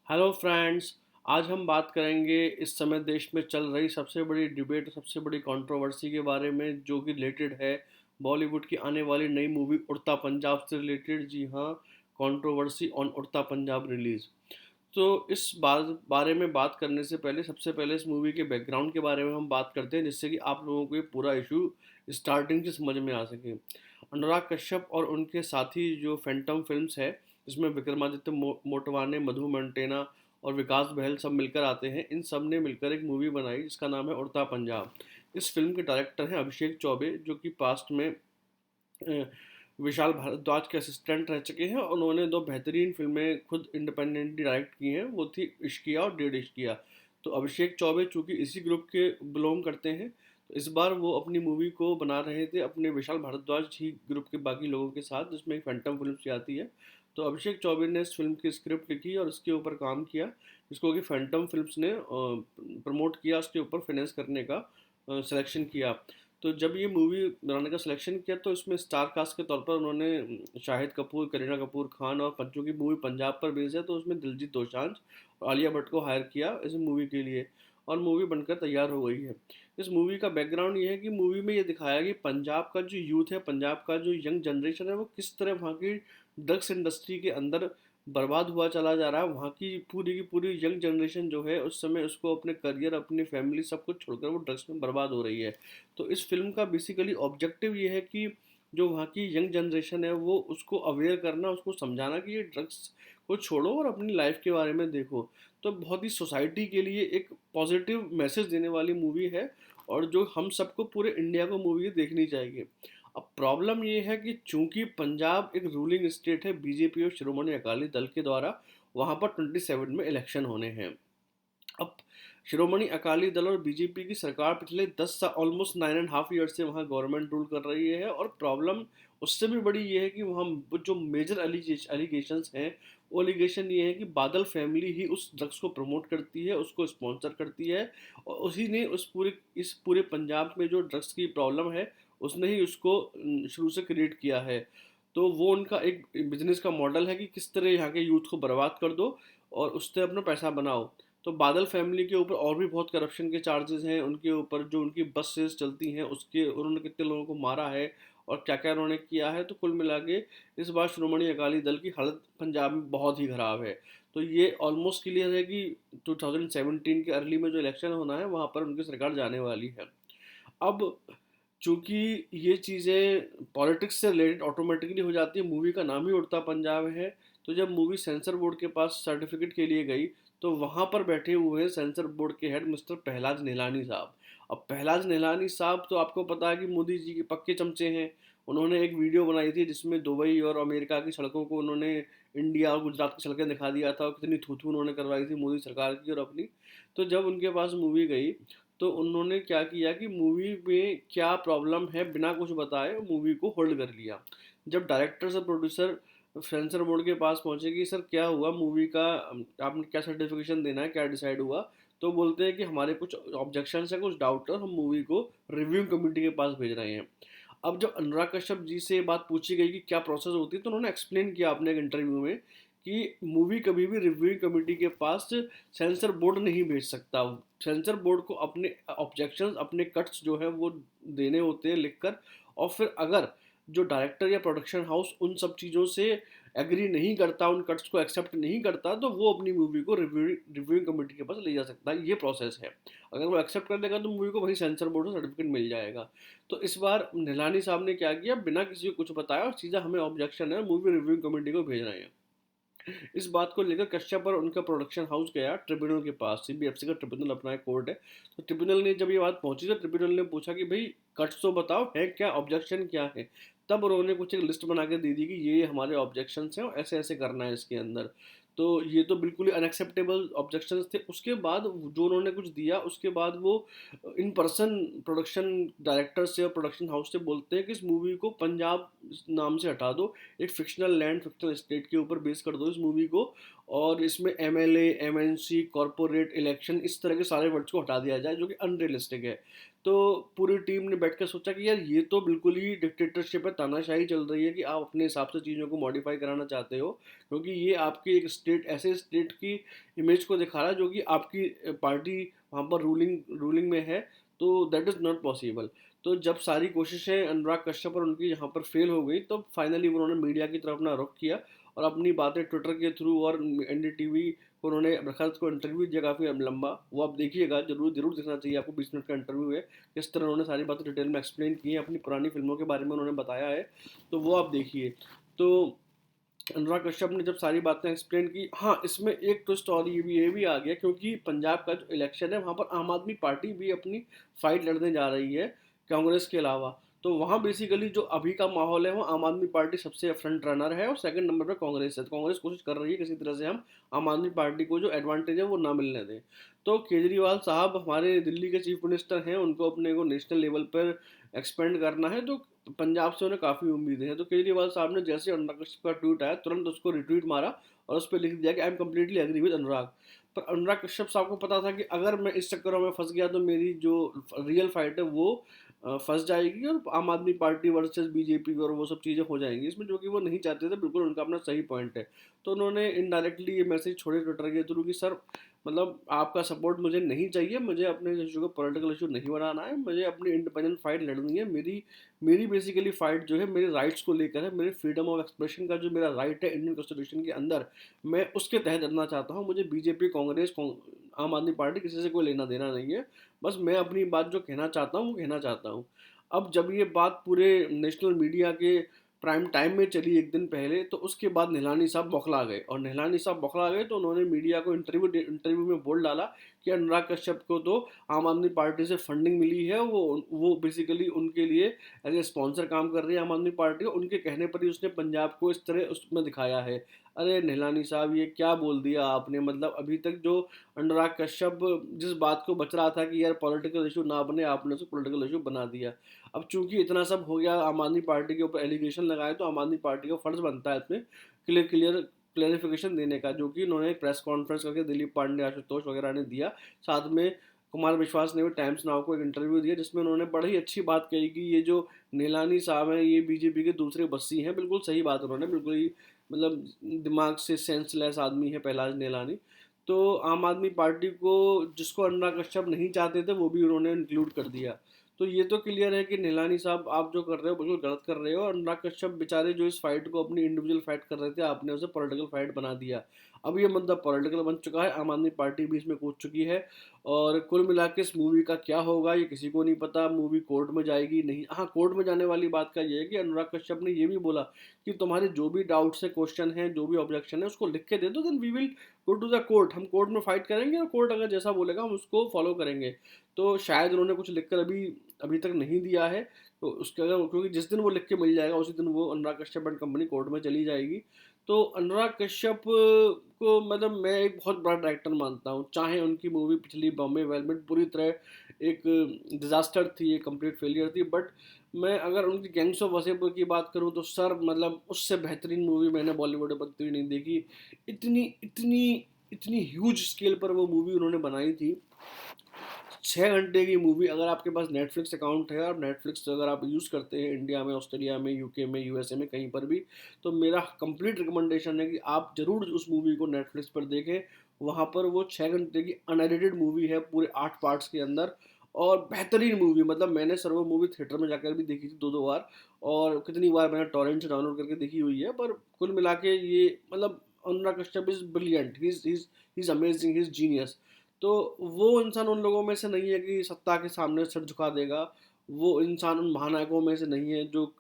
Hello friends. आज हम बात करेंगे इस समय देश में चल रही सबसे बड़ी डिबेट, सबसे बड़ी कंट्रोवर्सी के बारे में, जो कि रिलेटेड है बॉलीवुड की आने वाली नई मूवी उड़ता पंजाब से रिलेटेड। जी हाँ, कंट्रोवर्सी ऑन उड़ता पंजाब रिलीज। तो इस बारे में बात करने से पहले सबसे पहले इस मूवी के बैकग्राउंड के बारे में हम बात करते हैं, जिससे कि आप लोगों को ये पूरा इशू स्टार्टिंग से समझ में आ सके। अनुराग कश्यप और उनके साथी जो फैंटम फिल्म्स है, इसमें विक्रमादित्य मोटवाने, मधु मंटेना और विकास बहल सब मिलकर आते हैं। इन सब ने मिलकर एक मूवी बनाई जिसका नाम है उड़ता पंजाब। इस फिल्म के डायरेक्टर हैं अभिषेक चौबे, जो कि पास्ट में अ, विशाल भारद्वाज के असिस्टेंट रह चुके हैं। और उन्होंने दो बेहतरीन फिल्में खुद इंडिपेंडेंटली डायरेक्ट की हैं, वो थी इश्किया और डेढ़ इश्किया। तो अभिषेक चौबे चूंकि इसी ग्रुप के बिलोंग करते हैं, तो इस बार वो अपनी मूवी को बना रहे थे अपने विशाल भारद्वाज ही ग्रुप के बाकी लोगों के साथ, जिसमें एक फैंटम फिल्म की आती है। तो अभिषेक चौबे ने इस फिल्म की स्क्रिप्ट लिखी और इसके ऊपर काम किया, जिसको कि फैंटम फिल्म्स ने प्रमोट किया, उसके ऊपर फाइनेंस करने का सिलेक्शन किया। तो जब ये मूवी बनाने का सिलेक्शन किया, तो इसमें स्टार कास्ट के तौर पर उन्होंने शाहिद कपूर, करीना कपूर खान, और पंचों की मूवी पंजाब पर बेस्ड है, तो उसमें दिलजीत दोसांझ और आलिया भट्ट को हायर किया इस मूवी के लिए। और मूवी बनकर तैयार हो गई है। इस मूवी का बैकग्राउंड ये है कि मूवी में ये दिखाया कि पंजाब का जो यूथ है, पंजाब का जो यंग जनरेशन है, वो किस तरह वहाँ की ड्रग्स इंडस्ट्री के अंदर बर्बाद हुआ चला जा रहा है। वहाँ की पूरी यंग जनरेशन जो है, उस समय उसको अपने करियर, अपनी फैमिली सब कुछ छोड़कर वो ड्रग्स में बर्बाद हो रही है। तो इस फिल्म का बेसिकली ऑब्जेक्टिव ये है कि जो वहाँ की यंग जनरेशन है, वो उसको अवेयर करना, उसको समझाना कि ये ड्रग्स को छोड़ो और अपनी लाइफ के बारे में देखो। तो बहुत ही सोसाइटी के लिए एक पॉजिटिव मैसेज देने वाली मूवी है, और जो हम सबको पूरे इंडिया को मूवी देखनी चाहिए। अब प्रॉब्लम ये है कि चूंकि पंजाब एक रूलिंग स्टेट है बीजेपी और शिरोमणि अकाली दल के द्वारा, वहाँ पर 27 में इलेक्शन होने हैं। अब शिरोमणि अकाली दल और बीजेपी की सरकार पिछले 10 साल, ऑलमोस्ट 9.5 ईयर से वहाँ गवर्नमेंट रूल कर रही है। और प्रॉब्लम उससे भी बड़ी ये है कि वहाँ जो मेजर एलिगेशंस हैं, वो एलिगेशन ये है कि बादल फैमिली ही उस ड्रग्स को प्रमोट करती है, उसको स्पॉन्सर करती है, और उसी ने इस पूरे पंजाब में जो ड्रग्स की प्रॉब्लम है, उसने ही उसको शुरू से क्रिएट किया है। तो वो उनका एक बिजनेस का मॉडल है कि किस तरह यहाँ के यूथ को बर्बाद कर दो और उससे अपना पैसा बनाओ। तो बादल फैमिली के ऊपर और भी बहुत करप्शन के चार्जेस हैं उनके ऊपर, जो उनकी बसेस चलती हैं उसके, उन्होंने कितने लोगों को मारा है और क्या क्या उन्होंने किया है। तो कुल मिला के इस बार श्रोमणी अकाली दल की हालत पंजाब में बहुत ही ख़राब है। तो ये ऑलमोस्ट क्लियर है कि 2017 के अर्ली में जो इलेक्शन होना है, वहाँ पर उनकी सरकार जाने वाली है। अब चूंकि ये चीज़ें पॉलिटिक्स से रिलेटेड ऑटोमेटिकली हो जाती है, मूवी का नाम ही उड़ता पंजाब है। तो जब मूवी सेंसर बोर्ड के पास सर्टिफिकेट के लिए गई, तो वहाँ पर बैठे हुए हैं सेंसर बोर्ड के हेड मिस्टर पहलाज निहलानी साहब। अब पहलाज निहलानी साहब तो आपको पता है कि मोदी जी के पक्के चमचे हैं। उन्होंने एक वीडियो बनाई थी जिसमें दुबई और अमेरिका की सड़कों को उन्होंने इंडिया और गुजरात की सड़कें दिखा दिया था, और कितनी थू थू उन्होंने करवाई थी मोदी सरकार की और अपनी। तो जब उनके पास मूवी गई, तो उन्होंने क्या किया कि मूवी में क्या प्रॉब्लम है बिना कुछ बताए मूवी को होल्ड कर लिया। जब डायरेक्टर से प्रोड्यूसर सेंसर बोर्ड के पास पहुंचे कि सर क्या हुआ मूवी का, आपने क्या सर्टिफिकेशन देना है, क्या डिसाइड हुआ, तो बोलते हैं कि हमारे कुछ ऑब्जेक्शन है, कुछ डाउट है, हम मूवी को रिव्यू कमेटी के पास भेज रहे हैं। अब जब अनुराग कश्यप जी से बात पूछी गई कि क्या प्रोसेस होती है, तो उन्होंने एक्सप्लेन किया अपने एक इंटरव्यू में कि मूवी कभी भी रिव्यूइंग कमेटी के पास सेंसर बोर्ड नहीं भेज सकता। सेंसर बोर्ड को अपने ऑब्जेक्शंस, अपने कट्स जो है वो देने होते हैं लिखकर। और फिर अगर जो डायरेक्टर या प्रोडक्शन हाउस उन सब चीज़ों से एग्री नहीं करता, उन कट्स को एक्सेप्ट नहीं करता, तो वो अपनी मूवी को रिव्यूइंग कमेटी के पास ले जा सकता है। ये प्रोसेस है। अगर वो एक्सेप्ट कर लेगा तो मूवी को वही सेंसर बोर्ड से सर्टिफिकेट मिल जाएगा। तो इस बार निलानी साहब ने क्या किया, बिना किसी को कुछ बताया और सीधा हमें ऑब्जेक्शन है, मूवी रिव्यूइंग कमेटी को भेज रहे हैं। इस बात को लेकर कश्यप और उनका प्रोडक्शन हाउस गया ट्रिब्यूनल के पास। सीबीएफसी का ट्रिब्यूनल अपना एक कोर्ट है। तो ट्रिब्यूनल ने जब ये बात पहुंची, तो ट्रिब्यूनल ने पूछा कि भाई कट्स तो बताओ, है क्या ऑब्जेक्शन क्या है। तब उन्होंने कुछ एक लिस्ट बना के दे दी कि ये हमारे ऑब्जेक्शंस हैं और ऐसे ऐसे करना है इसके अंदर। तो ये तो बिल्कुल ही अनएक्सेप्टेबल ऑब्जेक्शंस थे। उसके बाद जो उन्होंने कुछ दिया, उसके बाद वो इन पर्सन प्रोडक्शन डायरेक्टर से और प्रोडक्शन हाउस से बोलते हैं कि इस मूवी को पंजाब नाम से हटा दो, एक फिक्शनल लैंड, फिक्शनल स्टेट के ऊपर बेस कर दो इस मूवी को, और इसमें एमएलए, एमएनसी, कॉरपोरेट, इलेक्शन, इस तरह के सारे वर्ड्स को हटा दिया जाए जो कि अनरियलिस्टिक है। तो पूरी टीम ने बैठ कर सोचा कि यार ये तो बिल्कुल ही डिक्टेटरशिप है, तानाशाही चल रही है कि आप अपने हिसाब से चीज़ों को मॉडिफाई कराना चाहते हो, क्योंकि ये आपकी एक स्टेट, ऐसे स्टेट की इमेज को दिखा रहा है जो कि आपकी पार्टी वहाँ पर रूलिंग में है, तो दैट इज़ नॉट पॉसिबल। तो जब सारी कोशिशें अनुराग कश्यप और उनकी यहाँ पर फेल हो गई, तो फाइनली उन्होंने मीडिया की तरफ अपना रुख किया और अपनी बातें ट्विटर के थ्रू और एनडीटीवी को उन्होंने रखा, को इंटरव्यू दिया काफ़ी लंबा, वो आप देखिएगा, जरूर जरूर देखना चाहिए आपको, 20 मिनट का इंटरव्यू है, किस तरह उन्होंने सारी बातें डिटेल में एक्सप्लेन की है, अपनी पुरानी फिल्मों के बारे में उन्होंने बताया है, तो वो आप देखिए। तो अनुराग कश्यप ने जब सारी बातें एक्सप्लेन की, हाँ इसमें एक ट्विस्ट और ये भी आ गया, क्योंकि पंजाब का जो इलेक्शन है वहाँ पर आम आदमी पार्टी भी अपनी फाइट लड़ने जा रही है कांग्रेस के अलावा। तो वहाँ बेसिकली जो अभी का माहौल है वो आम आदमी पार्टी सबसे फ्रंट रनर है और सेकंड नंबर पर कांग्रेस है। तो कांग्रेस कोशिश कर रही है किसी तरह से हम आम आदमी पार्टी को जो एडवांटेज है वो ना मिलने दें। तो केजरीवाल साहब हमारे दिल्ली के चीफ मिनिस्टर हैं, उनको अपने को नेशनल लेवल पर एक्सपेंड करना है, तो पंजाब से उन्हें काफ़ी उम्मीदें हैं। तो केजरीवाल साहब ने जैसे अनुराग कश्यप का ट्वीट आया तुरंत उसको रिट्वीट मारा और उस पर लिख दिया कि I am completely agree with Anurag. पर अनुराग कश्यप साहब को पता था कि अगर मैं इस चक्करों में फंस गया तो मेरी जो रियल फाइट है वो फंस जाएगी और आम आदमी पार्टी वर्सेस बीजेपी और वो सब चीज़ें हो जाएंगी इसमें, जो कि वो नहीं चाहते थे। बिल्कुल उनका अपना सही पॉइंट है। तो उन्होंने इनडायरेक्टली ये मैसेज छोड़े ट्विटर के थ्रू कि सर मतलब आपका सपोर्ट मुझे नहीं चाहिए, मुझे अपने इशू को पॉलिटिकल इशू नहीं बनाना है, मुझे अपनी इंडिपेंडेंट फाइट लड़नी है। मेरी मेरी बेसिकली फाइट जो है मेरे राइट्स को लेकर है, मेरे फ्रीडम ऑफ एक्सप्रेशन का जो मेरा राइट है इंडियन कॉन्स्टिट्यूशन के अंदर, मैं उसके तहत लड़ना चाहता हूँ। मुझे बीजेपी, कांग्रेस, आम आदमी पार्टी किसी से कोई लेना देना नहीं है। बस मैं अपनी बात जो कहना चाहता हूँ वो कहना चाहता हूँ। अब जब ये बात पूरे नेशनल मीडिया के प्राइम टाइम में चली एक दिन पहले, तो उसके बाद निहलानी साहब बौखला गए, और निहलानी साहब बौखला गए तो उन्होंने मीडिया को इंटरव्यू में बोल डाला कि अनुराग कश्यप को तो आम आदमी पार्टी से फंडिंग मिली है, वो बेसिकली उनके लिए एज ए स्पॉन्सर काम कर रही है आम आदमी पार्टी, उनके कहने पर ही उसने पंजाब को इस तरह उसमें दिखाया है। अरे निहलानी साहब ये क्या बोल दिया आपने, मतलब अभी तक जो अनुराग कश्यप जिस बात को बच रहा था कि यार पॉलिटिकल इशू ना बने, आपने उसे पॉलिटिकल इशू बना दिया। अब चूंकि इतना सब हो गया, आम आदमी पार्टी के ऊपर एलिगेशन लगाए, तो आम आदमी पार्टी का फर्ज बनता है इसमें क्लियरिफिकेशन देने का, जो कि उन्होंने प्रेस कॉन्फ्रेंस करके दिलीप पांडे, आशुतोष वगैरह ने दिया। साथ में कुमार विश्वास ने भी टाइम्स नाउ को एक इंटरव्यू दिया जिसमें उन्होंने बड़ी अच्छी बात कही कि ये जो नीलानी साहब हैं ये बीजेपी के दूसरे बस्सी हैं। बिल्कुल सही बात उन्होंने, बिल्कुल ही मतलब दिमाग से सेंसलेस आदमी है प्रहलाद नीलानी। तो आम आदमी पार्टी को, जिसको अनुराग कश्यप नहीं चाहते थे, वो भी उन्होंने इंक्लूड कर दिया। तो ये तो क्लियर है कि नीलानी साहब आप जो कर रहे हो बिल्कुल गलत कर रहे हो। अनुराग कश्यप बेचारे जो इस फाइट को अपनी इंडिविजुअल फाइट कर रहे थे, आपने उसे पॉलिटिकल फाइट बना दिया। अब ये मुद्दा पॉलिटिकल बन चुका है, आम आदमी पार्टी भी इसमें कूद चुकी है, और कुल मिला के इस मूवी का क्या होगा ये किसी को नहीं पता। मूवी कोर्ट में जाएगी नहीं, हाँ कोर्ट में जाने वाली बात का ये है कि अनुराग कश्यप ने ये भी बोला कि तुम्हारे जो भी डाउट्स है, क्वेश्चन है, जो भी ऑब्जेक्शन है उसको लिख के दे दो, then we will go to the court. हम कोर्ट में फाइट करेंगे और कोर्ट अगर जैसा बोलेगा हम उसको फॉलो करेंगे। तो शायद उन्होंने कुछ लिखकर अभी अभी तक नहीं दिया है, तो उसके अगर, क्योंकि जिस दिन वो लिख के मिल जाएगा उसी दिन वो Anurag Kashyap and company court में चली जाएगी। तो अनुराग कश्यप को मतलब मैं एक बहुत बड़ा डायरेक्टर मानता हूँ, चाहे उनकी मूवी पिछली बॉम्बे वेलवेट पूरी तरह एक डिजास्टर थी, एक कंप्लीट फेलियर थी, बट मैं अगर उनकी गैंग्स ऑफ वासेपुर की बात करूँ तो सर मतलब उससे बेहतरीन मूवी मैंने बॉलीवुड में बनती हुई नहीं देखी। इतनी इतनी इतनी ह्यूज स्केल पर वो मूवी उन्होंने बनाई थी। 6 घंटे की मूवी, अगर आपके पास नेटफ्लिक्स अकाउंट है और नेटफ्लिक्स अगर आप यूज़ करते हैं इंडिया में, ऑस्ट्रेलिया में, यूके में, यूएसए में, कहीं पर भी, तो मेरा कंप्लीट रिकमेंडेशन है कि आप ज़रूर उस मूवी को नेटफ्लिक्स पर देखें। वहाँ पर वो 6 घंटे की अनएडिटेड मूवी है पूरे 8 पार्ट्स के अंदर, और बेहतरीन मूवी। मतलब मैंने सर वो मूवी थिएटर में जाकर भी देखी थी 2 2 बार, और कितनी बार मैंने टॉरेंट से डाउनलोड करके देखी हुई है। पर कुल मिला के ये मतलब Anurag Kashyap is brilliant, he is amazing, he is genius. तो वो इंसान उन लोगों में से नहीं है कि सत्ता के सामने सर झुका देगा। वो इंसान उन महानायकों में से नहीं है जो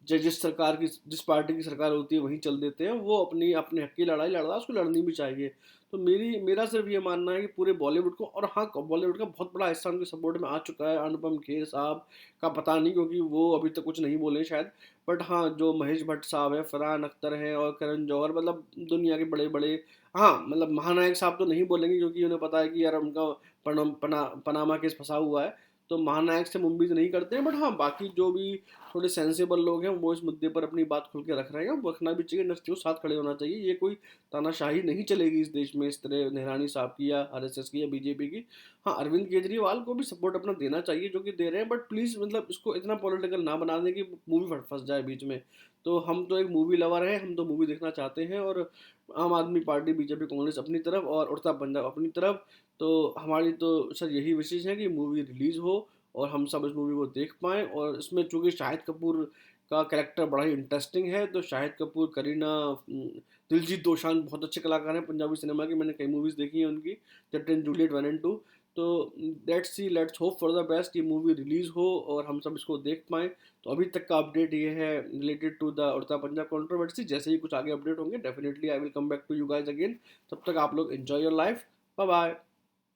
जिस सरकार की, जिस पार्टी की सरकार होती है वहीं चल देते हैं। वो अपनी अपने हक की लड़ाई लड़ रहा है, उसको लड़नी भी चाहिए। तो मेरा सिर्फ ये मानना है कि पूरे बॉलीवुड को, और हाँ बॉलीवुड का बहुत बड़ा हिस्सा उनके सपोर्ट में आ चुका है। अनुपम खेर साहब का पता नहीं, क्योंकि वो अभी तक कुछ नहीं बोले शायद, बट हाँ जो महेश भट्ट साहब है, फरहान अख्तर हैं और करण जौहर, मतलब दुनिया के बड़े बड़े, हाँ मतलब महानायक साहब तो नहीं बोलेंगे क्योंकि उन्हें पता है कि यार उनका पनामा केस फंसा हुआ है। तो महानायक से मूवीज़ नहीं करते हैं, बट हाँ, बाकी जो भी थोड़े सेंसिबल लोग हैं, वो इस मुद्दे पर अपनी बात खुल के रख रहे हैं, वो रखना भी चाहिए, इंडस्ट्री को साथ खड़े होना चाहिए। ये कोई तानाशाही नहीं चलेगी इस देश में, इस तरह निहरानी साहब की या आरएसएस की या बीजेपी की। हाँ, अरविंद केजरीवाल को भी सपोर्ट अपना देना चाहिए, जो कि दे रहे हैं, बट प्लीज़ मतलब इसको इतना पॉलिटिकल ना बना दें कि मूवी फँस जाए बीच में। तो हम तो एक मूवी लवर हैं, हम तो मूवी देखना चाहते हैं, और आम आदमी पार्टी, बीजेपी, कांग्रेस अपनी तरफ और उड़ता पंजाब अपनी तरफ। तो हमारी तो सर यही विशेष है कि मूवी रिलीज़ हो और हम सब इस मूवी को देख पाएँ। और इसमें चूँकि शाहिद कपूर का कैरेक्टर बड़ा ही इंटरेस्टिंग है, तो शाहिद कपूर, करीना, दिलजीत दोसांझ बहुत अच्छे कलाकार हैं पंजाबी सिनेमा के, मैंने कई मूवीज़ देखी हैं उनकी, जट एंड जूलियट 1 एंड 2। तो let's see, let's hope for the best, ये मूवी रिलीज़ हो और हम सब इसको देख पाएँ। तो अभी तक का अपडेट ये है रिलेटेड टू द उड़ता पंजाब कंट्रोवर्सी। जैसे ही कुछ आगे अपडेट होंगे, definitely I will come back to you guys again. तब तक आप लोग enjoy your life. Bye bye.